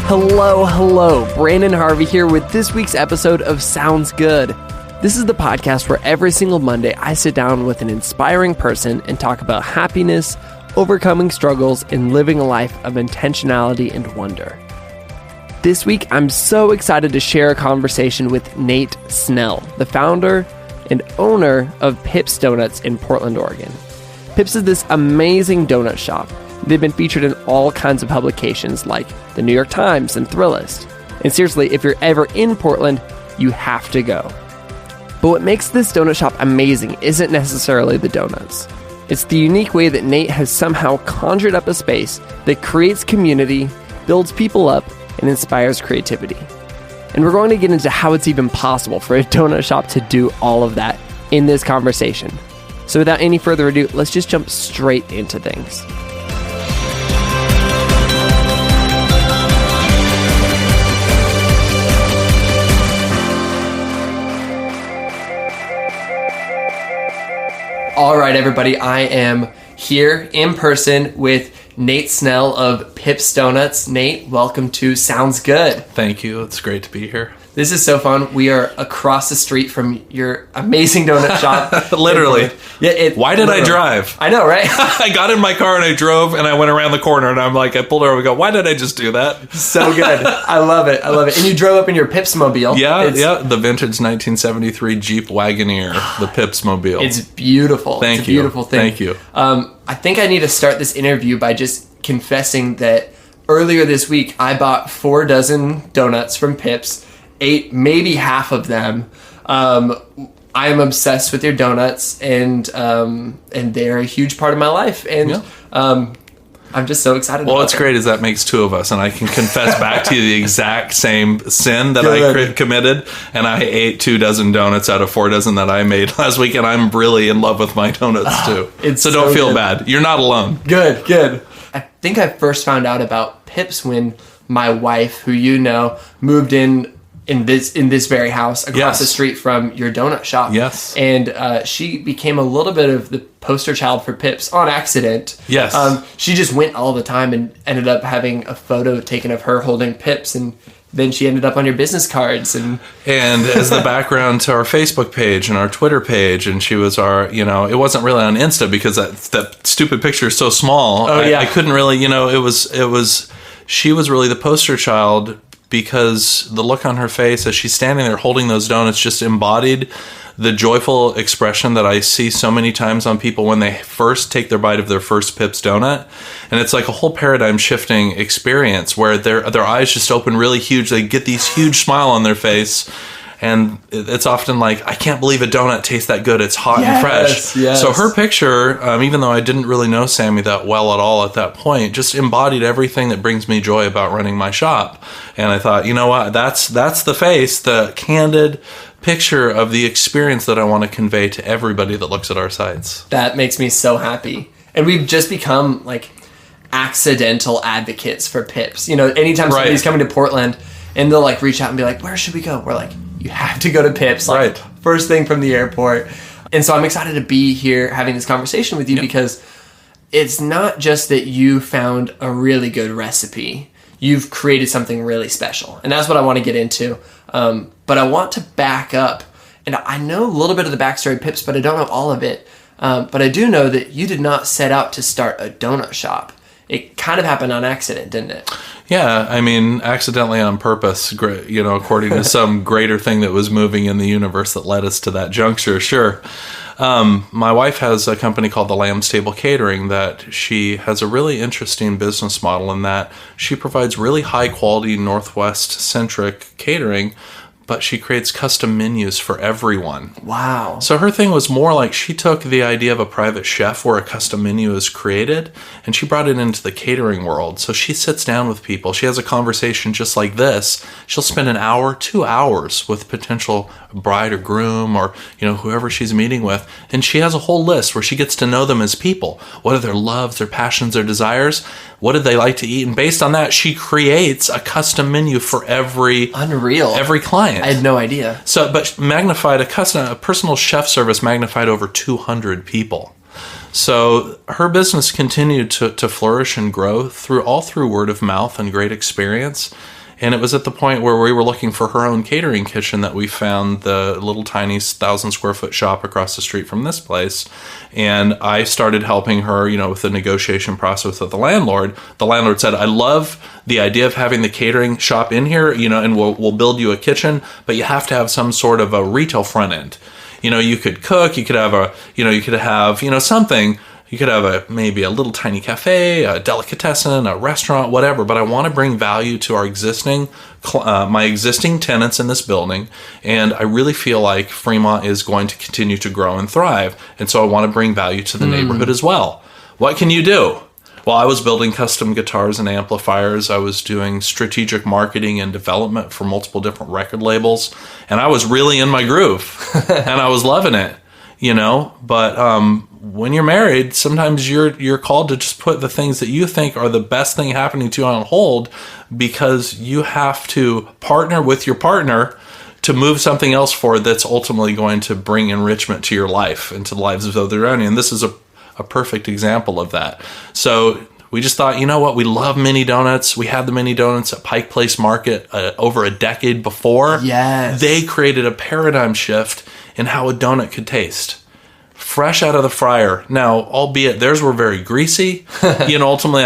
Hello. Brandon Harvey here with this week's episode of Sounds Good. This is the podcast where every single Monday I sit down with an inspiring person and talk about happiness, overcoming struggles, and living a life of intentionality and wonder. This week, I'm so excited to share a conversation with Nate Snell, the founder and owner of Pips Doughnuts in Portland, Oregon. Pips is this amazing donut shop. They've been featured in all kinds of publications like the New York Times and Thrillist. And seriously, if you're ever in Portland, you have to go. But what makes this donut shop amazing isn't necessarily the donuts. It's the unique way that Nate has somehow conjured up a space that creates community, builds people up, and inspires creativity. And we're going to get into how it's even possible for a donut shop to do all of that in this conversation. So without any further ado, let's just jump straight into things. All right, everybody, I am here in person with Nate Snell of Pips Doughnuts. Nate, welcome to Sounds Good. Thank you. It's great to be here. This is so fun. We are across the street from your amazing donut shop. Literally. Yeah. Why did I drive? I know, right? I got in my car and I drove and I went around the corner and I pulled over and go, why did I just do that? So good. I love it. And you drove up in your Pips mobile. Yeah. The vintage 1973 Jeep Wagoneer, the Pips mobile. It's beautiful. Thank it's a you. beautiful thing. Thank you. I think I need to start this interview by just confessing that earlier this week I bought 4 dozen donuts from Pips. 8, maybe half of them. I am obsessed with your donuts, and they're a huge part of my life. And I'm just so excited. Well, about what's great is that makes 2 of us, and I can confess back to you the exact same sin that I committed. And I ate 2 dozen donuts out of 4 dozen that I made last week, and I'm really in love with my donuts too. So don't feel bad. You're not alone. Good. I think I first found out about Pips when my wife, who you know, moved in this very house across the street from your donut shop. Yes. And she became a little bit of the poster child for Pips on accident. Yes. She just went all the time and ended up having a photo taken of her holding Pips, and then she ended up on your business cards. And as the background to our Facebook page and our Twitter page, and she was our, it wasn't really on Insta because that stupid picture is so small. Oh, yeah. I couldn't really, she was really the poster child, because the look on her face as she's standing there holding those donuts just embodied the joyful expression that I see so many times on people when they first take their bite of their first Pips donut. And it's like a whole paradigm shifting experience where their eyes just open really huge. They get these huge smile on their face. And it's often like, I can't believe a donut tastes that good. It's hot and fresh. Yes. So her picture, even though I didn't really know Sammy that well at all at that point, just embodied everything that brings me joy about running my shop. And I thought, you know what? That's the face, the candid picture of the experience that I want to convey to everybody that looks at our sites. that makes me so happy. And we've just become like accidental advocates for Pips. Anytime somebody's coming to Portland and they'll like reach out and be like, where should we go? We're like, you have to go to Pips, like first thing from the airport. And so I'm excited to be here having this conversation with you because it's not just that you found a really good recipe. You've created something really special. And that's what I want to get into. But I want to back up. And I know a little bit of the backstory of Pips, but I don't know all of it. But I do know that you did not set out to start a donut shop. It kind of happened on accident, didn't it? Yeah, accidentally on purpose, according to some greater thing that was moving in the universe that led us to that juncture, sure. My wife has a company called the Lamb's Table Catering that she has a really interesting business model in that she provides really high-quality Northwest-centric catering, but she creates custom menus for everyone. Wow. So her thing was more like she took the idea of a private chef where a custom menu is created and she brought it into the catering world. So she sits down with people. She has a conversation just like this. She'll spend an hour, 2 hours with potential bride or groom or, whoever she's meeting with. And she has a whole list where she gets to know them as people. What are their loves, their passions, their desires? What did they like to eat? And based on that, she creates a custom menu for every client. I had no idea. So, but magnified, a personal chef service magnified over 200 people. So her business continued to flourish and grow through word of mouth and great experience. And it was at the point where we were looking for her own catering kitchen that we found the little tiny 1,000 square foot shop across the street from this place. And I started helping her, with the negotiation process with the landlord. The landlord said, I love the idea of having the catering shop in here, and we'll build you a kitchen, but you have to have some sort of a retail front end. You could cook, you could have something. You could have maybe a little tiny cafe, a delicatessen, a restaurant, whatever. But I want to bring value to our my existing tenants in this building. And I really feel like Fremont is going to continue to grow and thrive. And so I want to bring value to the neighborhood as well. What can you do? Well, I was building custom guitars and amplifiers. I was doing strategic marketing and development for multiple different record labels. And I was really in my groove. And I was loving it. But when you're married, sometimes you're called to just put the things that you think are the best thing happening to you on hold, because you have to partner with your partner to move something else forward that's ultimately going to bring enrichment to your life and to the lives of those around you. And this is a perfect example of that. So we just thought, we love mini donuts. We had the mini donuts at Pike Place Market over a decade before. Yes. They created a paradigm shift in how a donut could taste. Fresh out of the fryer. Now, albeit theirs were very greasy, ultimately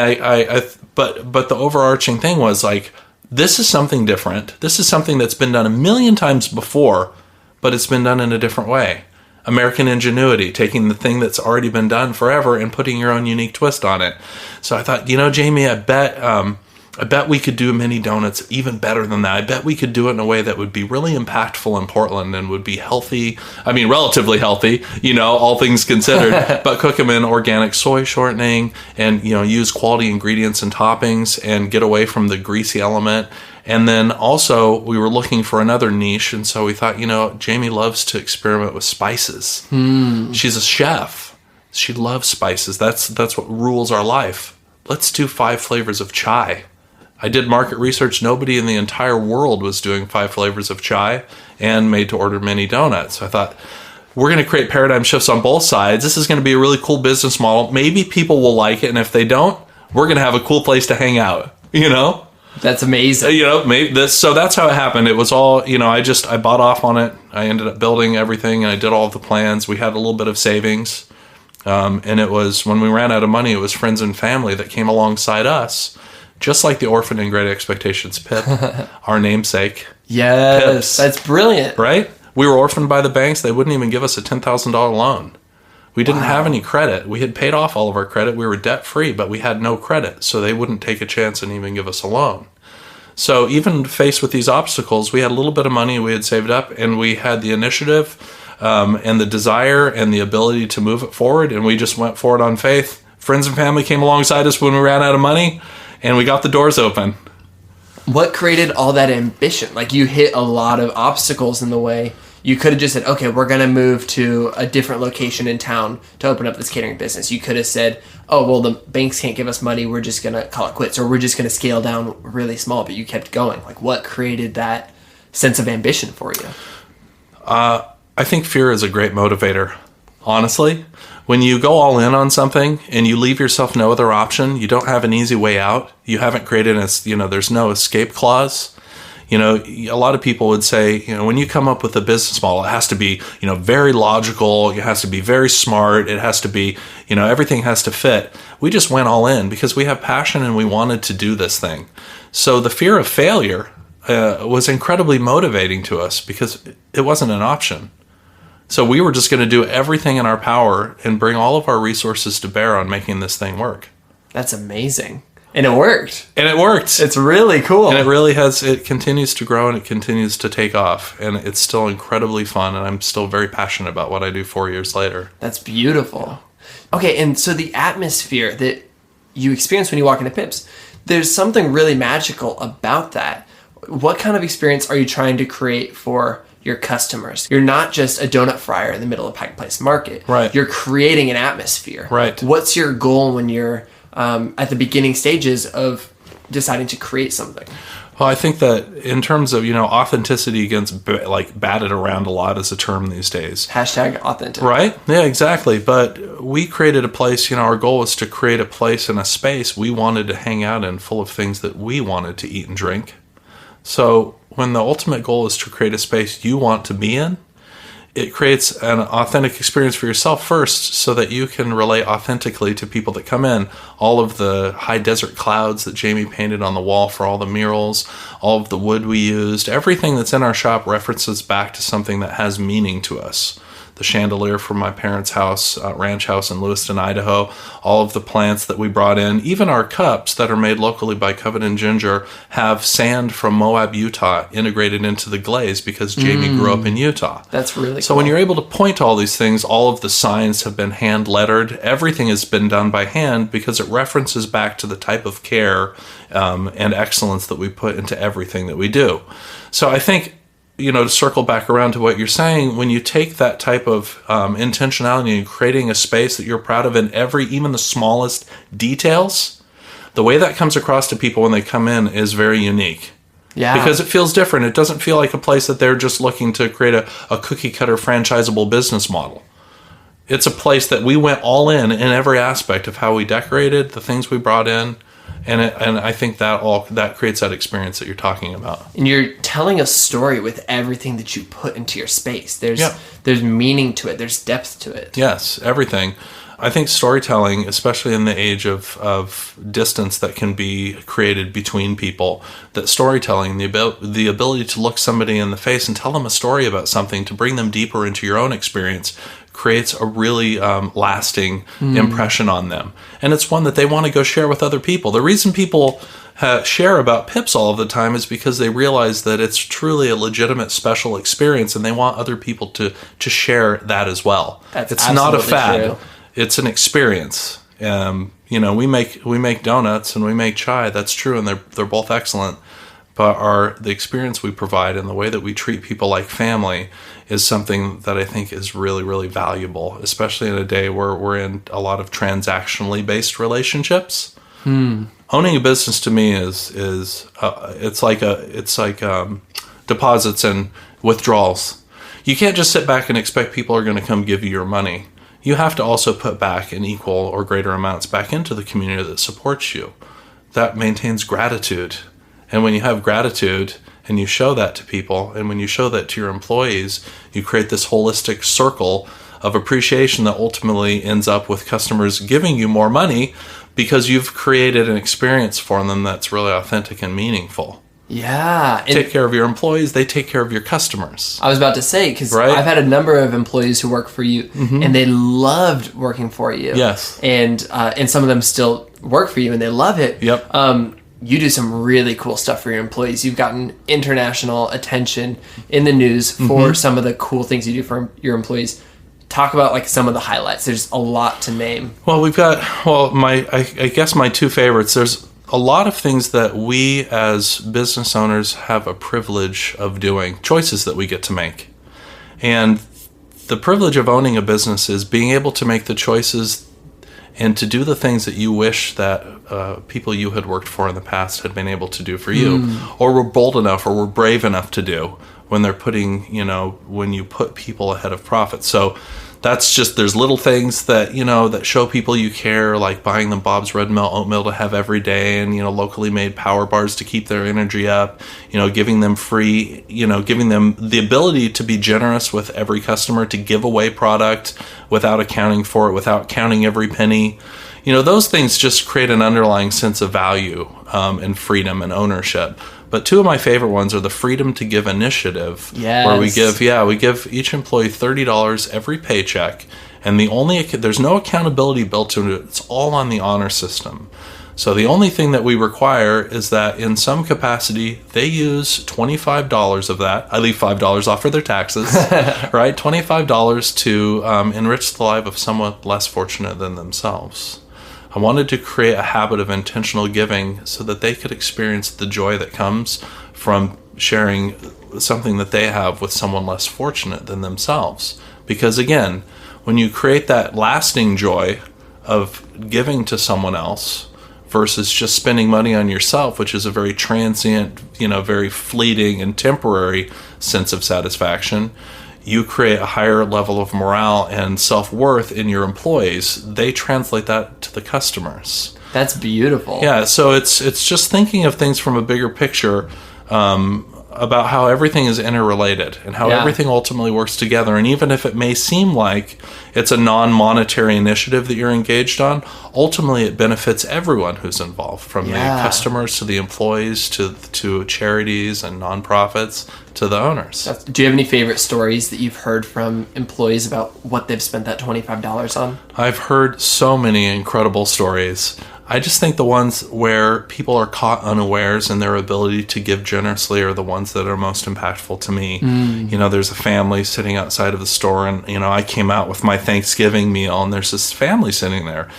but the overarching thing was like, this is something different. This is something that's been done a million times before, but it's been done in a different way. American ingenuity, taking the thing that's already been done forever and putting your own unique twist on it. So I thought, Jamie, I bet we could do mini donuts even better than that. I bet we could do it in a way that would be really impactful in Portland and would be healthy. I mean, relatively healthy, all things considered, but cook them in organic soy shortening and, use quality ingredients and toppings and get away from the greasy element. And then also we were looking for another niche. And so we thought, Jamie loves to experiment with spices. She's a chef. She loves spices. That's what rules our life. Let's do 5 flavors of chai. I did market research. Nobody in the entire world was doing 5 flavors of chai and made-to-order mini donuts. I thought, we're going to create paradigm shifts on both sides. This is going to be a really cool business model. Maybe people will like it, and if they don't, we're going to have a cool place to hang out, That's amazing. So that's how it happened. It was all, I bought off on it. I ended up building everything, and I did all of the plans. We had a little bit of savings. And it was, when we ran out of money, it was friends and family that came alongside us. Just like the orphan in Great Expectations, Pip, our namesake. Yes, Pips, that's brilliant. Right? We were orphaned by the banks. They wouldn't even give us a $10,000 loan. We didn't have any credit. We had paid off all of our credit. We were debt-free, but we had no credit, so they wouldn't take a chance and even give us a loan. So even faced with these obstacles, we had a little bit of money we had saved up, and we had the initiative and the desire and the ability to move it forward, and we just went forward on faith. Friends and family came alongside us when we ran out of money, and we got the doors open. What created all that ambition? Like, you hit a lot of obstacles in the way. You could have just said, okay, we're going to move to a different location in town to open up this catering business. You could have said, oh, well, the banks can't give us money. We're just going to call it quits, or we're just going to scale down really small. But you kept going. Like, what created that sense of ambition for you? I think fear is a great motivator, honestly. When you go all in on something and you leave yourself no other option, you don't have an easy way out. You haven't created there's no escape clause. A lot of people would say, when you come up with a business model, it has to be, very logical. It has to be very smart. It has to be, everything has to fit. We just went all in because we have passion and we wanted to do this thing. So the fear of failure was incredibly motivating to us because it wasn't an option. So we were just going to do everything in our power and bring all of our resources to bear on making this thing work. That's amazing. And it worked. It's really cool. And it continues to grow and it continues to take off. And it's still incredibly fun. And I'm still very passionate about what I do 4 years later. That's beautiful. Okay, and so the atmosphere that you experience when you walk into Pips, there's something really magical about that. What kind of experience are you trying to create for your customers? You're not just a donut fryer in the middle of Pike Place Market. Right. You're creating an atmosphere. Right. What's your goal when you're at the beginning stages of deciding to create something? Well, I think that in terms of, authenticity gets batted around a lot as a term these days. Hashtag authentic. Right? Yeah, exactly. But we created a place, our goal was to create a place and a space we wanted to hang out in full of things that we wanted to eat and drink. So when the ultimate goal is to create a space you want to be in, it creates an authentic experience for yourself first so that you can relate authentically to people that come in. All of the high desert clouds that Jamie painted on the wall for all the murals, all of the wood we used, everything that's in our shop references back to something that has meaning to us. The chandelier from my parents' house, ranch house in Lewiston, Idaho, all of the plants that we brought in, even our cups that are made locally by Covet and Ginger have sand from Moab, Utah integrated into the glaze because Jamie grew up in Utah. That's really cool. So when you're able to point to all these things, all of the signs have been hand lettered. Everything has been done by hand because it references back to the type of care and excellence that we put into everything that we do. So I think, to circle back around to what you're saying, when you take that type of intentionality and creating a space that you're proud of in even the smallest details, the way that comes across to people when they come in is very unique. Yeah. Because it feels different. It doesn't feel like a place that they're just looking to create a cookie-cutter franchisable business model. It's a place that we went all in every aspect of how we decorated, the things we brought in, and I think that creates that experience that you're talking about. And you're telling a story with everything that you put into your space. There's meaning to it. There's depth to it. Yes, everything. I think storytelling, especially in the age of distance that can be created between people, that storytelling, the ability to look somebody in the face and tell them a story about something, to bring them deeper into your own experience, creates a really lasting impression on them. And it's one that they want to go share with other people. The reason people share about Pips all of the time is because they realize that it's truly a legitimate special experience and they want other people to share that as well. It's not a fad. True. It's an experience. We make donuts and we make chai. That's true, and they're both excellent. But the experience we provide and the way that we treat people like family is something that I think is really, really valuable, especially in a day where we're in a lot of transactionally based relationships. Owning a business to me is it's like deposits and withdrawals. You can't just sit back and expect people are going to come give you your money. You have to also put back in equal or greater amounts back into the community that supports you. That maintains gratitude. And when you have gratitude and you show that to people, and when you show that to your employees, you create this holistic circle of appreciation that ultimately ends up with customers giving you more money because you've created an experience for them that's really authentic and meaningful. Yeah. Take care of your employees, they take care of your customers. I was about to say, because I've had a number of employees who work for you, and they loved working for you. Yes. And some of them still work for you, and they love it. Yep. You do some really cool stuff for your employees. You've gotten international attention in the news for some of the cool things you do for your employees. Talk about some of the highlights. There's a lot to name. Well, we've got, I guess my two favorites. There's a lot of things that we as business owners have a privilege of doing, choices that we get to make. And the privilege of owning a business is being able to make the choices and to do the things that you wish that people you had worked for in the past had been able to do for you, or were bold enough or were brave enough to do when they're putting, when you put people ahead of profit. So that's just, there's little things that, that show people you care, like buying them Bob's Red Mill oatmeal to have every day, and, locally made power bars to keep their energy up, giving them free, giving them the ability to be generous with every customer, to give away product without accounting for it, without counting every penny. Those things just create an underlying sense of value and freedom and ownership. But two of my favorite ones are the Freedom to Give initiative, where we give each employee $30 every paycheck, and there's no accountability built into it. It's all on the honor system. So the only thing that we require is that in some capacity they use $25 of that. I leave $5 off for their taxes, right? $25 to enrich the life of someone less fortunate than themselves. I wanted to create a habit of intentional giving so that they could experience the joy that comes from sharing something that they have with someone less fortunate than themselves. Because again, when you create that lasting joy of giving to someone else versus just spending money on yourself, which is a very transient, very fleeting and temporary sense of satisfaction. You create a higher level of morale and self-worth in your employees. They translate that to the customers. That's beautiful. Yeah, so it's just thinking of things from a bigger picture, about how everything is interrelated and how everything ultimately works together. And even if it may seem like it's a non-monetary initiative that you're engaged on, ultimately it benefits everyone who's involved, from the customers to the employees to charities and nonprofits to the owners. Do you have any favorite stories that you've heard from employees about what they've spent that $25 on? I've heard so many incredible stories. I just think the ones where people are caught unawares in their ability to give generously are the ones that are most impactful to me. There's a family sitting outside of the store, and, I came out with my Thanksgiving meal, and there's this family sitting there.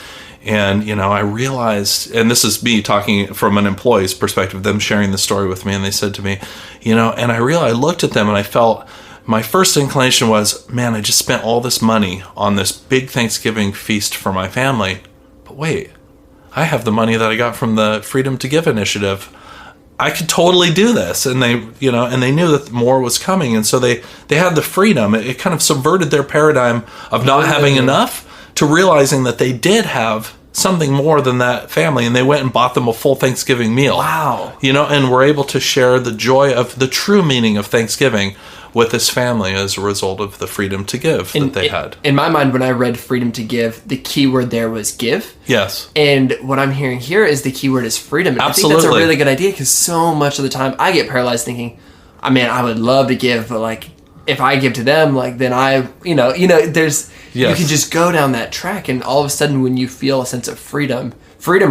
And, I realized, and this is me talking from an employee's perspective, them sharing the story with me, and they said to me, and I realized, I looked at them and I felt, my first inclination was, man, I just spent all this money on this big Thanksgiving feast for my family. But wait, I have the money that I got from the Freedom to Give initiative. I could totally do this. And they, and they knew that more was coming. And so they had the freedom. It kind of subverted their paradigm of not having enough to realizing that they did have something more than that family. And they went and bought them a full Thanksgiving meal. Wow. And were able to share the joy of the true meaning of Thanksgiving with this family as a result of the freedom to give that they had. In my mind, when I read freedom to give, the key word there was give. Yes. And what I'm hearing here is the key word is freedom. And Absolutely. I think that's a really good idea, because so much of the time I get paralyzed thinking, I would love to give, but if I give to them, then there's, you can just go down that track. And all of a sudden, when you feel a sense of freedom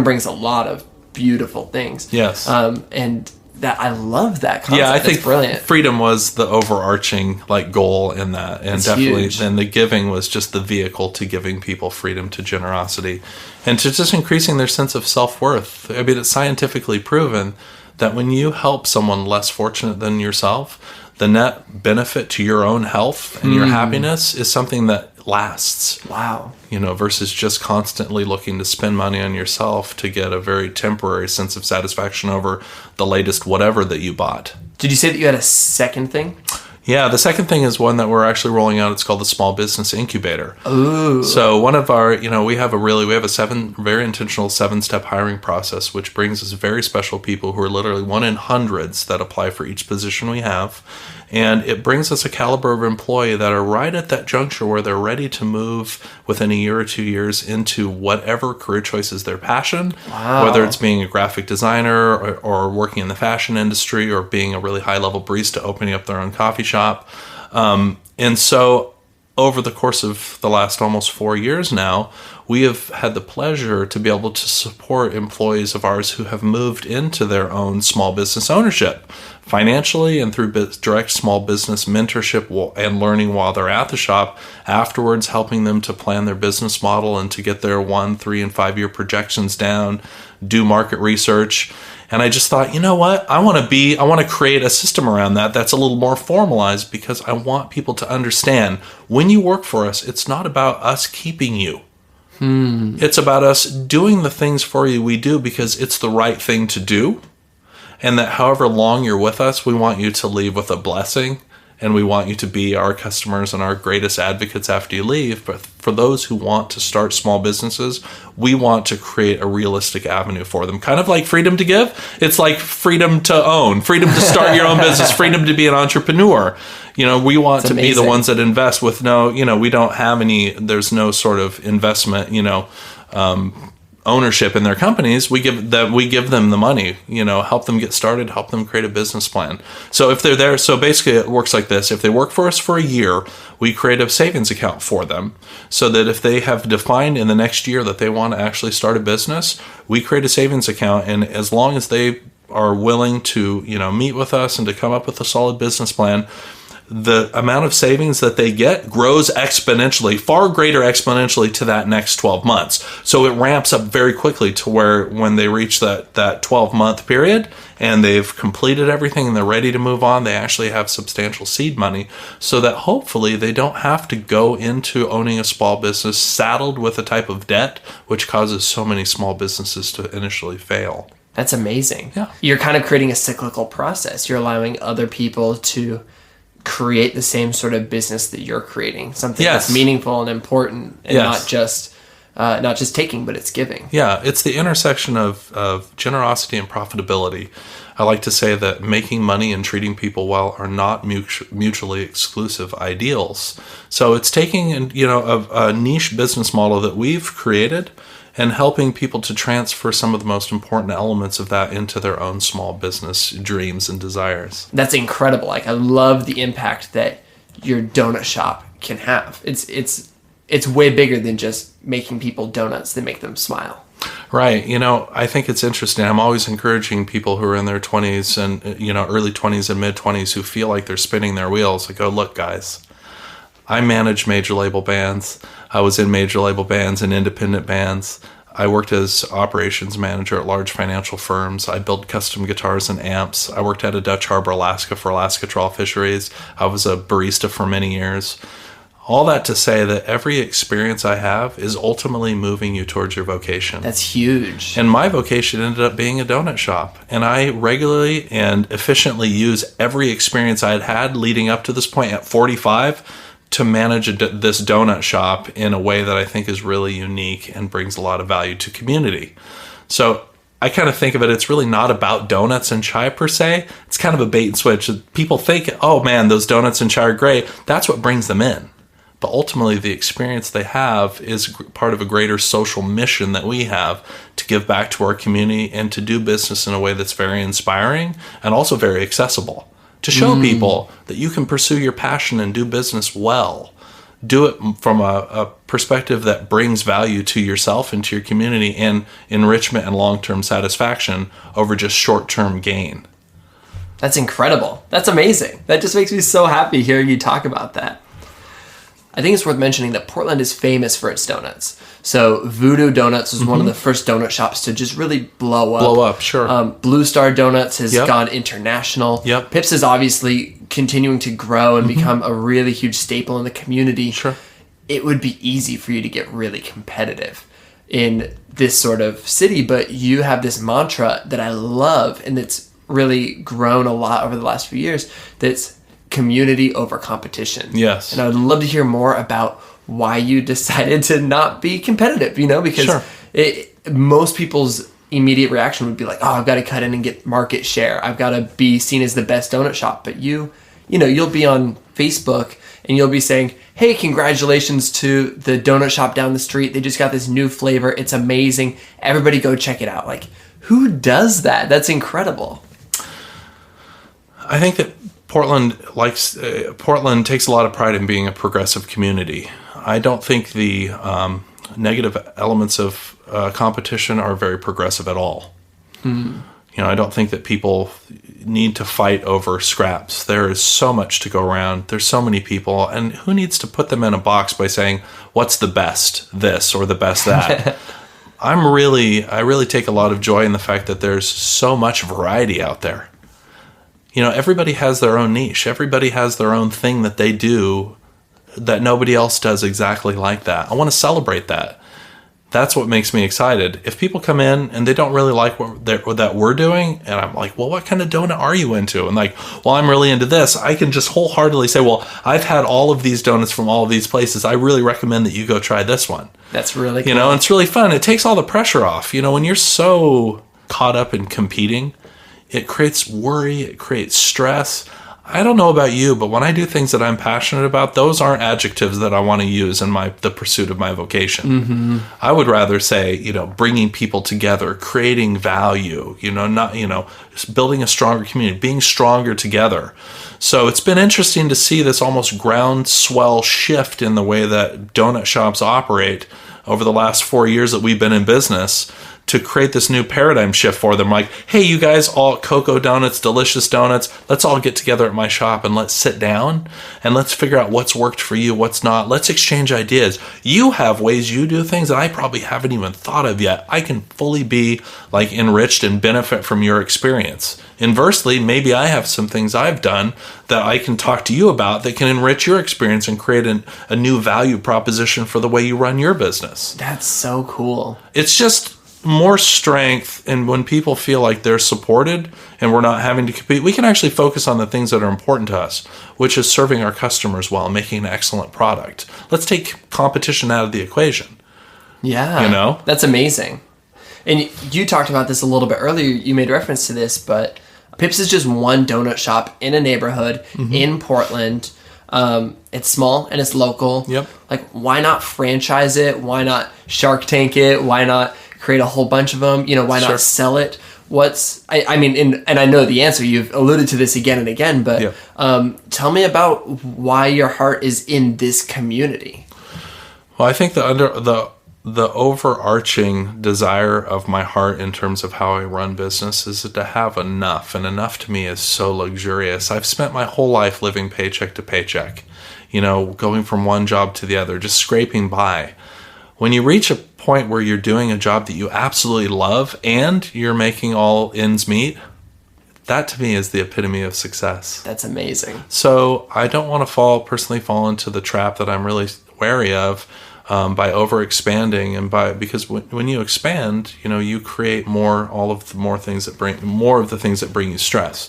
brings a lot of beautiful things. Yes. And that, I love that concept. Yeah, I think brilliant. Freedom was the overarching goal in that, and it's definitely huge. then the giving was just the vehicle to giving people freedom to generosity and to just increasing their sense of self-worth. It's scientifically proven that when you help someone less fortunate than yourself, the net benefit to your own health and your happiness is something that lasts. Wow. Versus just constantly looking to spend money on yourself to get a very temporary sense of satisfaction over the latest whatever that you bought. Did you say that you had a second thing? Yeah, the second thing is one that we're actually rolling out. It's called the Small Business Incubator. Ooh. So one of our, we have a very intentional 7-step hiring process, which brings us very special people who are literally one in hundreds that apply for each position we have. And it brings us a caliber of employee that are right at that juncture where they're ready to move within a year or 2 years into whatever career choice is their passion, whether it's being a graphic designer or working in the fashion industry or being a really high-level barista opening up their own coffee shop. And so over the course of the last almost 4 years now, we have had the pleasure to be able to support employees of ours who have moved into their own small business ownership financially and through direct small business mentorship and learning while they're at the shop, afterwards helping them to plan their business model and to get their 1, 3, and 5 year projections down, do market research. And I just thought, you know what? I want to create a system around that that's a little more formalized, because I want people to understand when you work for us, it's not about us keeping you. It's about us doing the things for you we do because it's the right thing to do. And that however long you're with us, we want you to leave with a blessing. And we want you to be our customers and our greatest advocates after you leave. But for those who want to start small businesses, we want to create a realistic avenue for them. Kind of like freedom to give. It's like freedom to own, freedom to start your own business, freedom to be an entrepreneur. We want to be the ones that invest with we don't have there's no sort of investment, ownership in their companies. We give them the money, help them get started, help them create a business plan. So if they're there, so basically it works like this. If they work for us for a year, we create a savings account for them so that if they have defined in the next year that they want to actually start a business, we create a savings account. And as long as they are willing to, meet with us and to come up with a solid business plan, the amount of savings that they get grows exponentially, far greater exponentially to that next 12 months. So it ramps up very quickly to where when they reach that 12-month period and they've completed everything and they're ready to move on, they actually have substantial seed money so that hopefully they don't have to go into owning a small business saddled with a type of debt which causes so many small businesses to initially fail. That's amazing. Yeah. You're kind of creating a cyclical process. You're allowing other people to create the same sort of business that you're creating, something Yes. that's meaningful and important, and Yes. not just taking, but it's giving. Yeah, it's the intersection of generosity and profitability. I like to say that making money and treating people well are not mutually exclusive ideals. So it's taking a niche business model that we've created and helping people to transfer some of the most important elements of that into their own small business dreams and desires. That's incredible. Like, I love the impact that your donut shop can have. It's way bigger than just making people donuts that make them smile. Right. I think it's interesting. I'm always encouraging people who are in their 20s and, early 20s and mid 20s who feel like they're spinning their wheels. I go, look, guys, I manage major label bands. I was in major label bands and independent bands. I worked as operations manager at large financial firms. I built custom guitars and amps. I worked at a Dutch Harbor, Alaska for Alaska Trawl Fisheries. I was a barista for many years. All that to say that every experience I have is ultimately moving you towards your vocation. That's huge. And my vocation ended up being a donut shop. And I regularly and efficiently use every experience I had leading up to this point at 45 to manage this donut shop in a way that I think is really unique and brings a lot of value to community. So I kind of think of it, it's really not about donuts and chai per se. It's kind of a bait and switch. People think, oh man, those donuts and chai are great. That's what brings them in. But ultimately, the experience they have is part of a greater social mission that we have to give back to our community and to do business in a way that's very inspiring and also very accessible. To show people that you can pursue your passion and do business well. Do it from a perspective that brings value to yourself and to your community and enrichment and long-term satisfaction over just short-term gain. That's incredible. That's amazing. That just makes me so happy hearing you talk about that. I think it's worth mentioning that Portland is famous for its donuts. So Voodoo Donuts was one of the first donut shops to just really blow up. Sure. Blue Star Donuts has gone international. Yep. Pips is obviously continuing to grow and become a really huge staple in the community. Sure. It would be easy for you to get really competitive in this sort of city, but you have this mantra that I love and that's really grown a lot over the last few years, that's community over competition. Yes. And I would love to hear more about why you decided to not be competitive, because most people's immediate reaction would be like, oh, I've got to cut in and get market share. I've got to be seen as the best donut shop. But you'll be on Facebook and you'll be saying, hey, congratulations to the donut shop down the street. They just got this new flavor. It's amazing. Everybody go check it out. Like, who does that? That's incredible. I think that Portland takes a lot of pride in being a progressive community. I don't think the negative elements of competition are very progressive at all. I don't think that people need to fight over scraps. There is so much to go around. There's so many people, and who needs to put them in a box by saying, what's the best this or the best that? I really take a lot of joy in the fact that there's so much variety out there. Everybody has their own niche. Everybody has their own thing that they do that nobody else does exactly like that. I want to celebrate that. That's what makes me excited. If people come in and they don't really like what that we're doing, and I'm like, well, what kind of donut are you into? And like, well, I'm really into this. I can just wholeheartedly say, well, I've had all of these donuts from all of these places. I really recommend that you go try this one. That's really cool. And it's really fun. It takes all the pressure off. When you're so caught up in competing, it creates worry, it creates stress. I don't know about you, but when I do things that I'm passionate about, those aren't adjectives that I want to use in the pursuit of my vocation. I would rather say, bringing people together, creating value, building a stronger community, being stronger together. So it's been interesting to see this almost groundswell shift in the way that donut shops operate over the last 4 years that we've been in business, to create this new paradigm shift for them. Like, hey, you guys, all cocoa donuts, delicious donuts, let's all get together at my shop and let's sit down and let's figure out what's worked for you, what's not. Let's exchange ideas. You have ways you do things that I probably haven't even thought of yet. I can fully be like enriched and benefit from your experience. Inversely, maybe I have some things I've done that I can talk to you about that can enrich your experience and create a new value proposition for the way you run your business. That's so cool. It's just more strength, and when people feel like they're supported and we're not having to compete, we can actually focus on the things that are important to us, which is serving our customers well, making an excellent product. Let's take competition out of the equation. Yeah. You know? That's amazing. And you talked about this a little bit earlier. You made reference to this, but Pips is just one donut shop in a neighborhood in Portland. It's small and it's local. Yep. Like, why not franchise it? Why not Shark Tank it? Why not create a whole bunch of them? You know, why not sell it? I mean, and I know the answer. You've alluded to this again and again, but tell me about why your heart is in this community. Well, I think the overarching desire of my heart in terms of how I run business is to have enough, and enough to me is so luxurious. I've spent my whole life living paycheck to paycheck, you know, going from one job to the other, just scraping by. When you reach a point where you're doing a job that you absolutely love and you're making all ends meet, that to me is the epitome of success. That's amazing. So I don't want to personally fall into the trap that I'm really wary of, by over expanding, and because when you expand, you know, you create more of the things that bring you stress.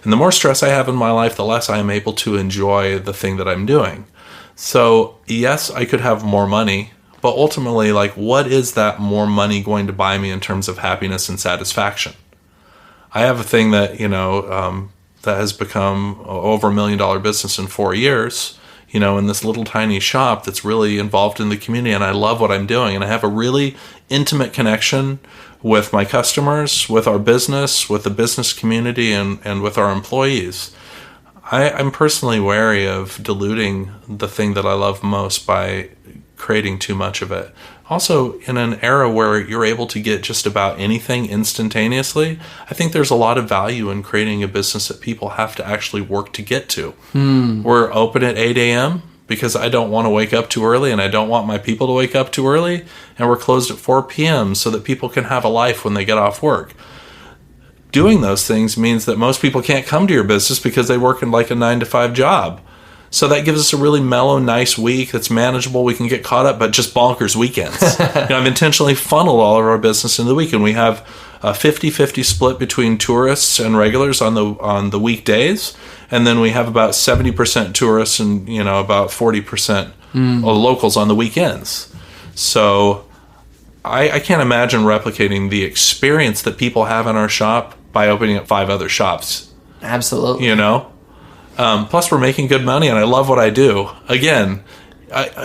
And the more stress I have in my life, the less I am able to enjoy the thing that I'm doing. So yes, I could have more money, but ultimately, like, what is that more money going to buy me in terms of happiness and satisfaction? I have a thing that, you know, that has become over $1 million business in 4 years, you know, in this little tiny shop that's really involved in the community, and I love what I'm doing, and I have a really intimate connection with my customers, with our business, with the business community, and with our employees. I'm personally wary of diluting the thing that I love most by creating too much of it. Also, in an era where you're able to get just about anything instantaneously, I think there's a lot of value in creating a business that people have to actually work to get to. We're open at 8 a.m. because I don't want to wake up too early, and I don't want my people to wake up too early, and we're closed at 4 p.m. so that people can have a life when they get off work. Doing those things means that most people can't come to your business because they work in like a 9-to-5 job. So that gives us a really mellow, nice week that's manageable. We can get caught up, but just bonkers weekends. You know, I've intentionally funneled all of our business in the weekend. We have a 50-50 split between tourists and regulars on the weekdays, and then we have about 70% tourists and, you know, about 40% locals on the weekends. So I can't imagine replicating the experience that people have in our shop by opening up 5 other shops. Absolutely. You know? Plus, we're making good money, and I love what I do. Again,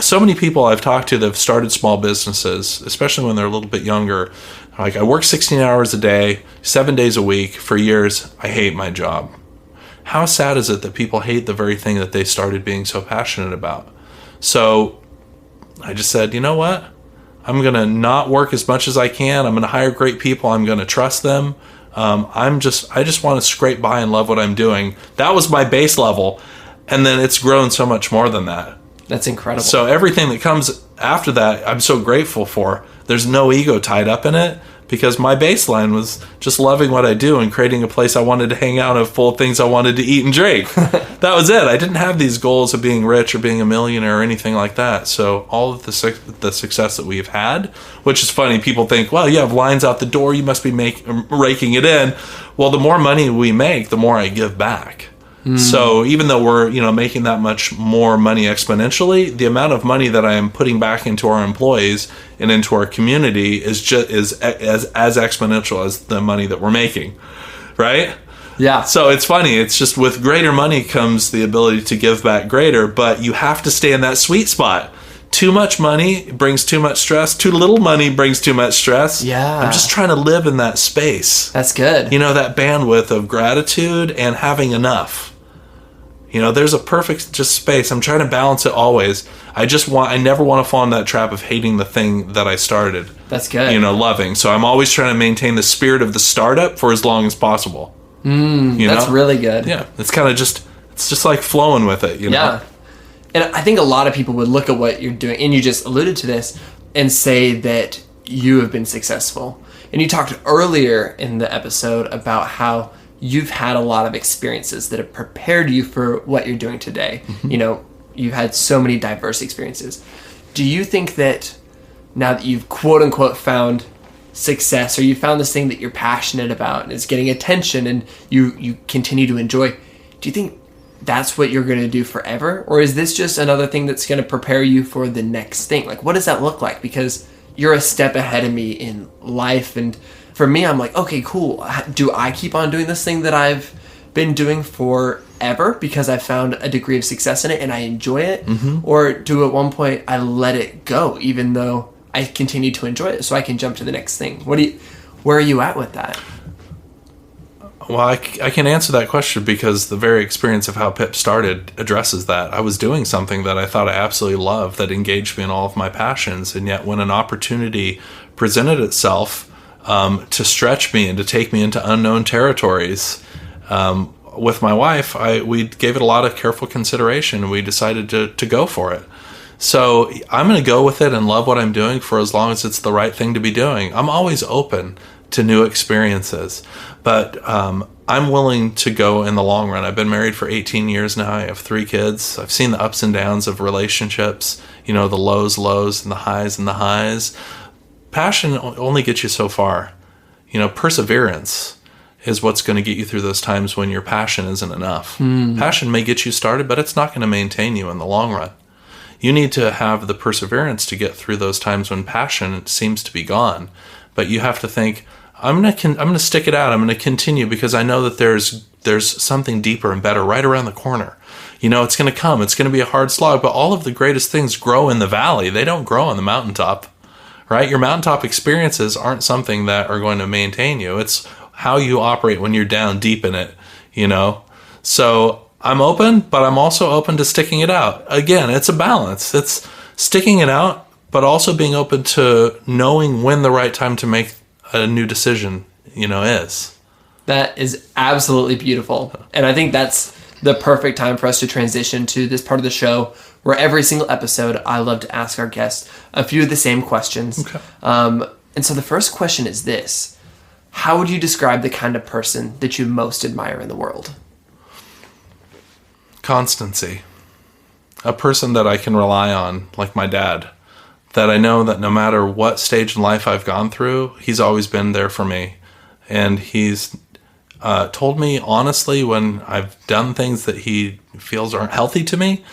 so many people I've talked to that have started small businesses, especially when they're a little bit younger, like, I work 16 hours a day, 7 days a week for years. I hate my job. How sad is it that people hate the very thing that they started being so passionate about? So I just said, you know what? I'm going to not work as much as I can. I'm going to hire great people. I'm going to trust them. I just want to scrape by and love what I'm doing. That was my base level, and then it's grown so much more than that. That's incredible. So everything that comes after that, I'm so grateful for. There's no ego tied up in it, because my baseline was just loving what I do and creating a place I wanted to hang out of full of things I wanted to eat and drink. That was it. I didn't have these goals of being rich or being a millionaire or anything like that. So all of the success that we've had, which is funny, people think, well, you have lines out the door, you must be raking it in. Well, the more money we make, the more I give back. So even though we're, you know, making that much more money exponentially, the amount of money that I am putting back into our employees and into our community is as exponential as the money that we're making, right? Yeah. So it's funny. It's just with greater money comes the ability to give back greater, but you have to stay in that sweet spot. Too much money brings too much stress. Too little money brings too much stress. Yeah. I'm just trying to live in that space. That's good. You know, that bandwidth of gratitude and having enough. There's a perfect just space. I'm trying to balance it always. I never want to fall in that trap of hating the thing that I started. That's good. Loving. So I'm always trying to maintain the spirit of the startup for as long as possible. That's really good. Yeah. It's kind of it's just like flowing with it, Yeah. And I think a lot of people would look at what you're doing, and you just alluded to this, and say that you have been successful. And you talked earlier in the episode about how you've had a lot of experiences that have prepared you for what you're doing today. Mm-hmm. You've had so many diverse experiences. Do you think that now that you've quote unquote found success, or you found this thing that you're passionate about and it's getting attention and you continue to enjoy, do you think that's what you're going to do forever? Or is this just another thing that's going to prepare you for the next thing? Like, what does that look like? Because you're a step ahead of me in life, and for me, I'm like, okay, cool. Do I keep on doing this thing that I've been doing forever because I found a degree of success in it and I enjoy it? Mm-hmm. Or do at one point I let it go even though I continue to enjoy it so I can jump to the next thing? Where are you at with that? Well, I can answer that question because the very experience of how Pip started addresses that. I was doing something that I thought I absolutely loved, that engaged me in all of my passions, and yet when an opportunity presented itself to stretch me and to take me into unknown territories, with my wife, we gave it a lot of careful consideration, and we decided to go for it. So I'm going to go with it and love what I'm doing for as long as it's the right thing to be doing. I'm always open to new experiences, but I'm willing to go in the long run. I've been married for 18 years now. I have 3 kids. I've seen the ups and downs of relationships, the lows, and the highs. Passion only gets you so far. Perseverance is what's going to get you through those times when your passion isn't enough. Passion may get you started, but it's not going to maintain you in the long run. You need to have the perseverance to get through those times when passion seems to be gone. But you have to think, I'm going to stick it out. I'm going to continue because I know that there's something deeper and better right around the corner. It's going to come. It's going to be a hard slog, but all of the greatest things grow in the valley. They don't grow on the mountaintop, right? Your mountaintop experiences aren't something that are going to maintain you. It's how you operate when you're down deep in it, So I'm open, but I'm also open to sticking it out. Again, it's a balance. It's sticking it out, but also being open to knowing when the right time to make a new decision, is. That is absolutely beautiful. And I think that's the perfect time for us to transition to this part of the show where every single episode I love to ask our guests a few of the same questions. Okay. And so the first question is this: how would you describe the kind of person that you most admire in the world? Constancy. A person that I can rely on, like my dad. That I know that no matter what stage in life I've gone through, he's always been there for me. And he's told me honestly when I've done things that he feels aren't healthy to me.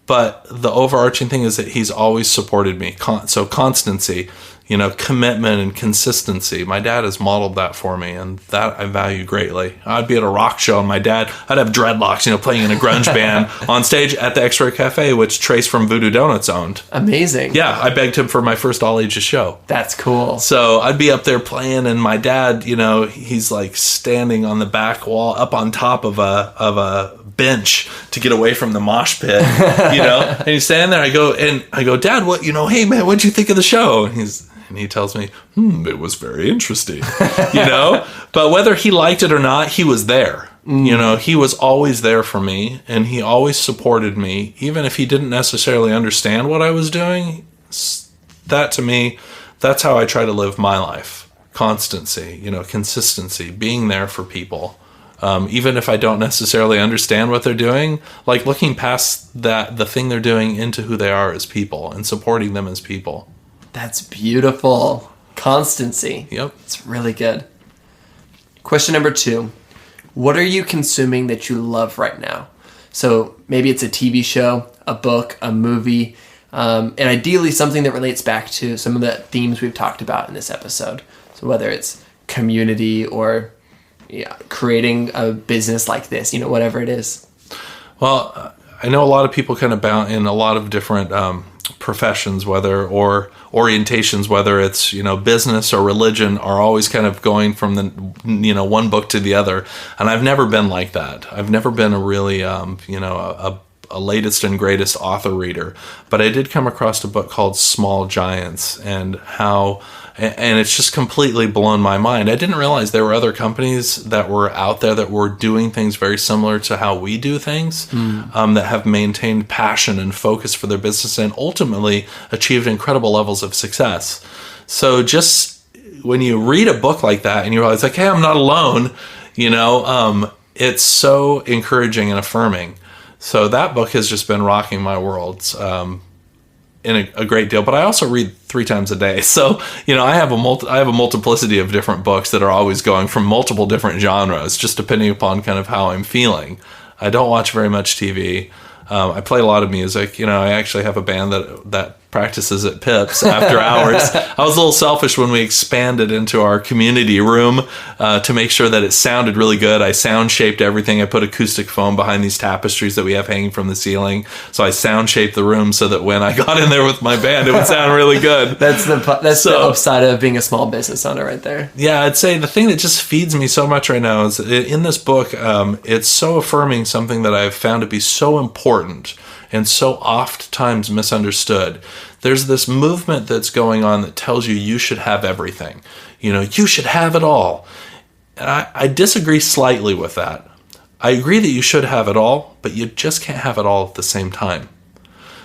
But the overarching thing is that he's always supported me. So constancy, commitment and consistency. My dad has modeled that for me, and that I value greatly. I'd be at a rock show, and I'd have dreadlocks, playing in a grunge band on stage at the X-Ray Cafe, which Trace from Voodoo Doughnuts owned. Amazing. Yeah, I begged him for my first all ages show. That's cool. So I'd be up there playing, and my dad, he's like standing on the back wall, up on top of a bench to get away from the mosh pit, and he's standing there. I go, Dad, what, hey man, what'd you think of the show? And he tells me, it was very interesting, But whether he liked it or not, he was there. He was always there for me, and he always supported me, even if he didn't necessarily understand what I was doing. That, to me, that's how I try to live my life. Constancy, consistency, being there for people. Even if I don't necessarily understand what they're doing, like looking past the thing they're doing into who they are as people and supporting them as people. That's beautiful. Constancy. Yep. It's really good. Question number 2. What are you consuming that you love right now? So maybe it's a TV show, a book, a movie, and ideally something that relates back to some of the themes we've talked about in this episode. So whether it's community or creating a business like this, whatever it is. Well, I know a lot of people kind of bound in a lot of different professions, or orientations, whether it's, business or religion, are always kind of going from the, one book to the other. And I've never been like that. I've never been a really, a latest and greatest author reader. But I did come across a book called Small Giants, and it's just completely blown my mind. I didn't realize there were other companies that were out there that were doing things very similar to how we do things, that have maintained passion and focus for their business and ultimately achieved incredible levels of success. So just when you read a book like that and you realize, like, hey, I'm not alone, it's so encouraging and affirming. So that book has just been rocking my world in a great deal. But I also read 3 times a day. So, I have a multiplicity of different books that are always going from multiple different genres, just depending upon kind of how I'm feeling. I don't watch very much TV. I play a lot of music. I actually have a band that practices at Pips after hours. I was a little selfish when we expanded into our community room to make sure that it sounded really good. I sound shaped everything. I put acoustic foam behind these tapestries that we have hanging from the ceiling. So I sound shaped the room so that when I got in there with my band, it would sound really good. That's the upside of being a small business owner right there. Yeah, I'd say the thing that just feeds me so much right now is in this book, it's so affirming something that I've found to be so important and so oft times misunderstood. There's this movement that's going on that tells you should have everything. You should have it all. And I disagree slightly with that. I agree that you should have it all, but you just can't have it all at the same time.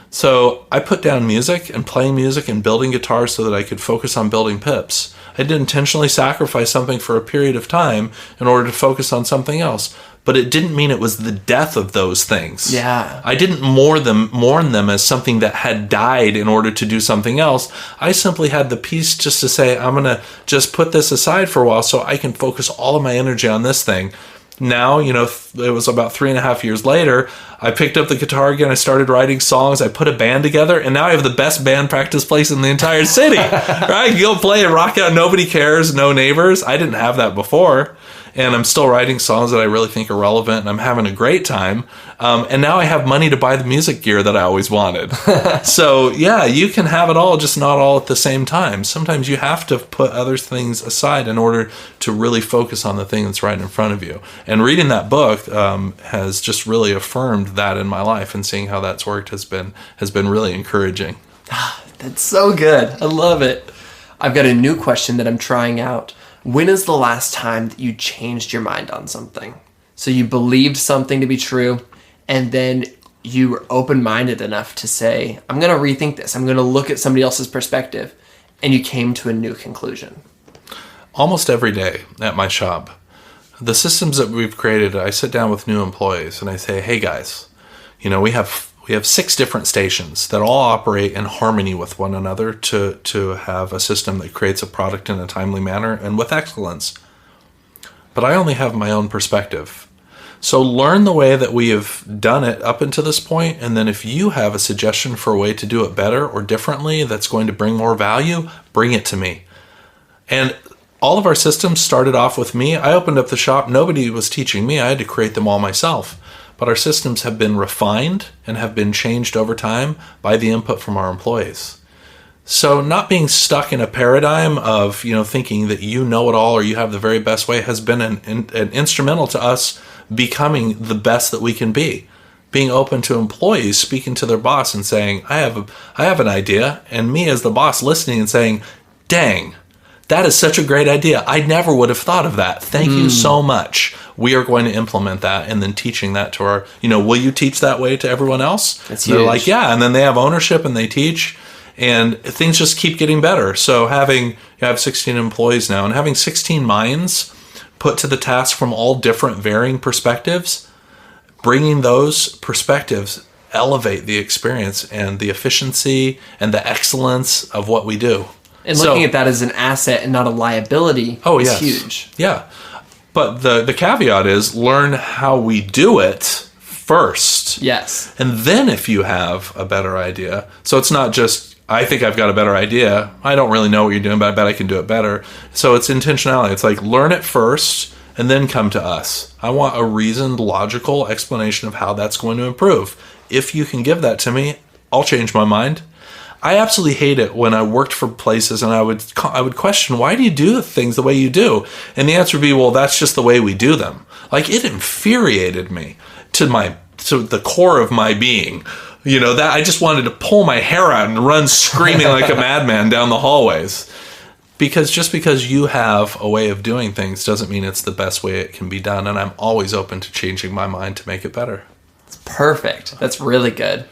So I put down music and playing music and building guitars so that I could focus on building Pips. I did intentionally sacrifice something for a period of time in order to focus on something else. But it didn't mean it was the death of those things. Yeah. I didn't mourn them as something that had died in order to do something else. I simply had the peace just to say, I'm going to just put this aside for a while so I can focus all of my energy on this thing. Now, it was about 3.5 years later, I picked up the guitar again, I started writing songs, I put a band together, and now I have the best band practice place in the entire city. Right? Go play and rock out, nobody cares, no neighbors. I didn't have that before. And I'm still writing songs that I really think are relevant, and I'm having a great time. And now I have money to buy the music gear that I always wanted. So, yeah, you can have it all, just not all at the same time. Sometimes you have to put other things aside in order to really focus on the thing that's right in front of you. And reading that book has just really affirmed that in my life, and seeing how that's worked has been really encouraging. That's so good. I love it. I've got a new question that I'm trying out. When is the last time that you changed your mind on something? So you believed something to be true, and then you were open-minded enough to say, I'm going to rethink this. I'm going to look at somebody else's perspective, and you came to a new conclusion. Almost every day at my shop, the systems that we've created, I sit down with new employees and I say, hey guys, we have 6 different stations that all operate in harmony with one another to have a system that creates a product in a timely manner and with excellence. But I only have my own perspective. So learn the way that we have done it up until this point, and then if you have a suggestion for a way to do it better or differently that's going to bring more value, bring it to me. And all of our systems started off with me. I opened up the shop. Nobody was teaching me. I had to create them all myself. But our systems have been refined and have been changed over time by the input from our employees. So not being stuck in a paradigm of, thinking that you know it all or you have the very best way has been an instrumental to us becoming the best that we can be. Being open to employees speaking to their boss and saying, I have an idea, and me as the boss listening and saying, dang, that is such a great idea. I never would have thought of that. Thank you so much. We are going to implement that, and then teaching that to our, will you teach that way to everyone else? That's They're huge. like, yeah. And then they have ownership and they teach, and things just keep getting better. So you have 16 employees now, and having 16 minds put to the task from all different varying perspectives, bringing those perspectives elevate the experience and the efficiency and the excellence of what we do. And looking at that as an asset and not a liability is huge. Yeah. But the caveat is learn how we do it first. Yes. And then if you have a better idea. So it's not just, I think I've got a better idea. I don't really know what you're doing, but I bet I can do it better. So it's intentionality. It's like learn it first and then come to us. I want a reasoned, logical explanation of how that's going to improve. If you can give that to me, I'll change my mind. I absolutely hate it when I worked for places and I would question, why do you do the things the way you do? And the answer would be, well, that's just the way we do them. Like, it infuriated me to the core of my being. That I just wanted to pull my hair out and run screaming like a madman down the hallways. Because just because you have a way of doing things doesn't mean it's the best way it can be done. And I'm always open to changing my mind to make it better. It's perfect. That's really good.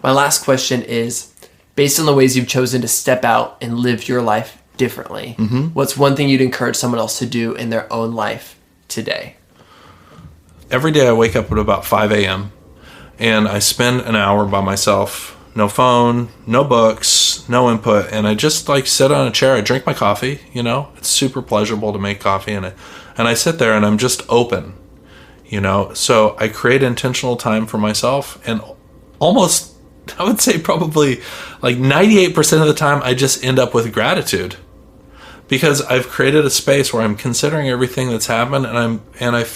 My last question is, based on the ways you've chosen to step out and live your life differently, what's one thing you'd encourage someone else to do in their own life today? Every day I wake up at about 5 a.m. and I spend an hour by myself. No phone, no books, no input, and I just sit on a chair. I drink my coffee, It's super pleasurable to make coffee, and I sit there and I'm just open, So I create intentional time for myself, and almost, I would say probably 98% of the time I just end up with gratitude. Because I've created a space where I'm considering everything that's happened, and I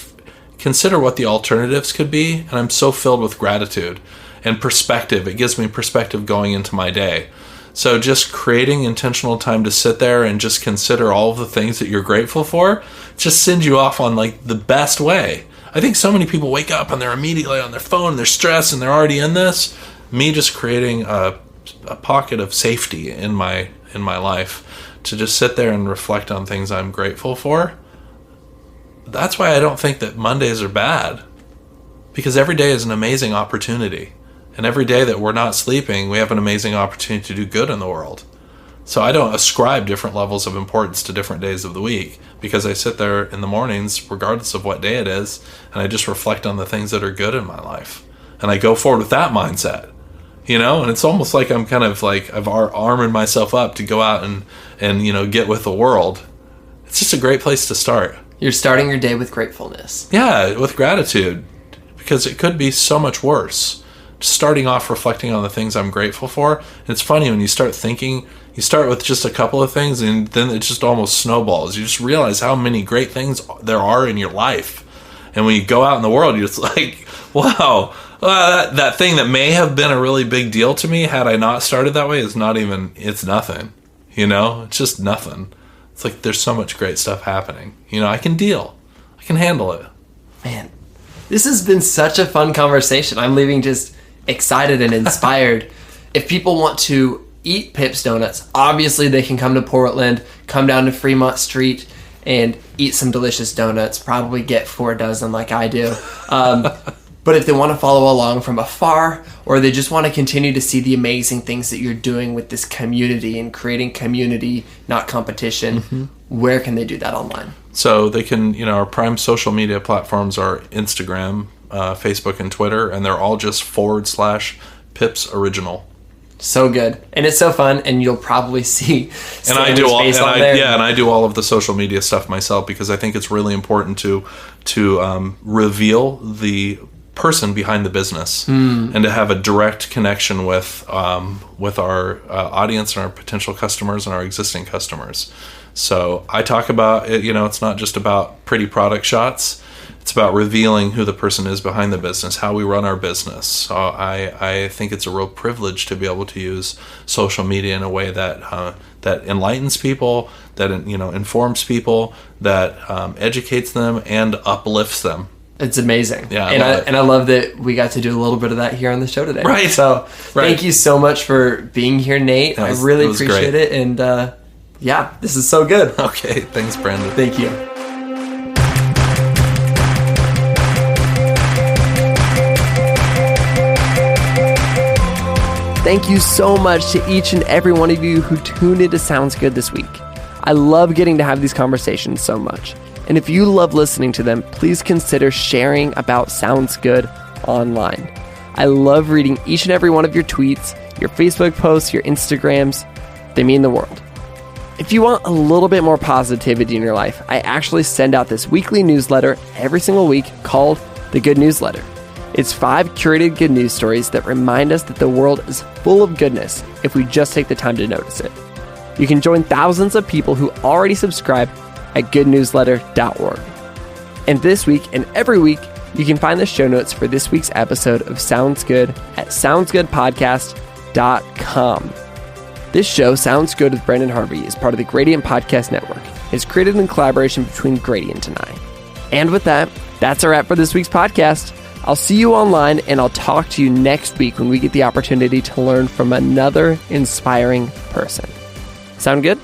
consider what the alternatives could be, and I'm so filled with gratitude and perspective. It gives me perspective going into my day. So just creating intentional time to sit there and just consider all of the things that you're grateful for just sends you off on the best way. I think so many people wake up and they're immediately on their phone, they're stressed, and they're already in this. Me just creating a pocket of safety in my life to just sit there and reflect on things I'm grateful for. That's why I don't think that Mondays are bad, because every day is an amazing opportunity. And every day that we're not sleeping, we have an amazing opportunity to do good in the world. So I don't ascribe different levels of importance to different days of the week, because I sit there in the mornings, regardless of what day it is, and I just reflect on the things that are good in my life. And I go forward with that mindset, and it's almost like I'm kind of I've armored myself up to go out and get with the world. It's just a great place to start. You're starting your day with gratefulness. Yeah, with gratitude, because it could be so much worse. Starting off reflecting on the things I'm grateful for. And it's funny when you start thinking, you start with just a couple of things and then it just almost snowballs. You just realize how many great things there are in your life. And when you go out in the world, you're just like, wow, that thing that may have been a really big deal to me had I not started that way it's nothing. It's just nothing. It's like there's so much great stuff happening. I can handle it. Man, this has been such a fun conversation. I'm leaving just excited and inspired. If people want to eat Pip's Doughnuts, obviously they can come to Portland, come down to Fremont Street and eat some delicious donuts, probably get 4 dozen like I do. But if they want to follow along from afar, or they just want to continue to see the amazing things that you're doing with this community and creating community, not competition, where can they do that online? So they can, our prime social media platforms are Instagram, Facebook, and Twitter, and they're all just /Pips Original. So good, and it's so fun, and you'll probably see. And I do all of the social media stuff myself, because I think it's really important to reveal the person behind the business and to have a direct connection with our audience and our potential customers and our existing customers. So I talk about it, it's not just about pretty product shots. It's about revealing who the person is behind the business, how we run our business. So I think it's a real privilege to be able to use social media in a way that enlightens people, that informs people, that educates them and uplifts them. It's amazing. Yeah, I love that we got to do a little bit of that here on the show today. Right. So thank you so much for being here, Nate. I really appreciate it. And this is so good. Okay. Thanks, Brandon. Thank you. Thank you so much to each and every one of you who tuned into Sounds Good this week. I love getting to have these conversations so much. And if you love listening to them, please consider sharing about Sounds Good online. I love reading each and every one of your tweets, your Facebook posts, your Instagrams. They mean the world. If you want a little bit more positivity in your life, I actually send out this weekly newsletter every single week called The Good Newsletter. It's 5 curated good news stories that remind us that the world is full of goodness if we just take the time to notice it. You can join thousands of people who already subscribe at goodnewsletter.org. And this week and every week, you can find the show notes for this week's episode of Sounds Good at soundsgoodpodcast.com. This show, Sounds Good with Brandon Harvey, is part of the Gradient Podcast Network. It's created in collaboration between Gradient and I. And with that, that's a wrap for this week's podcast. I'll see you online, and I'll talk to you next week when we get the opportunity to learn from another inspiring person. Sound good?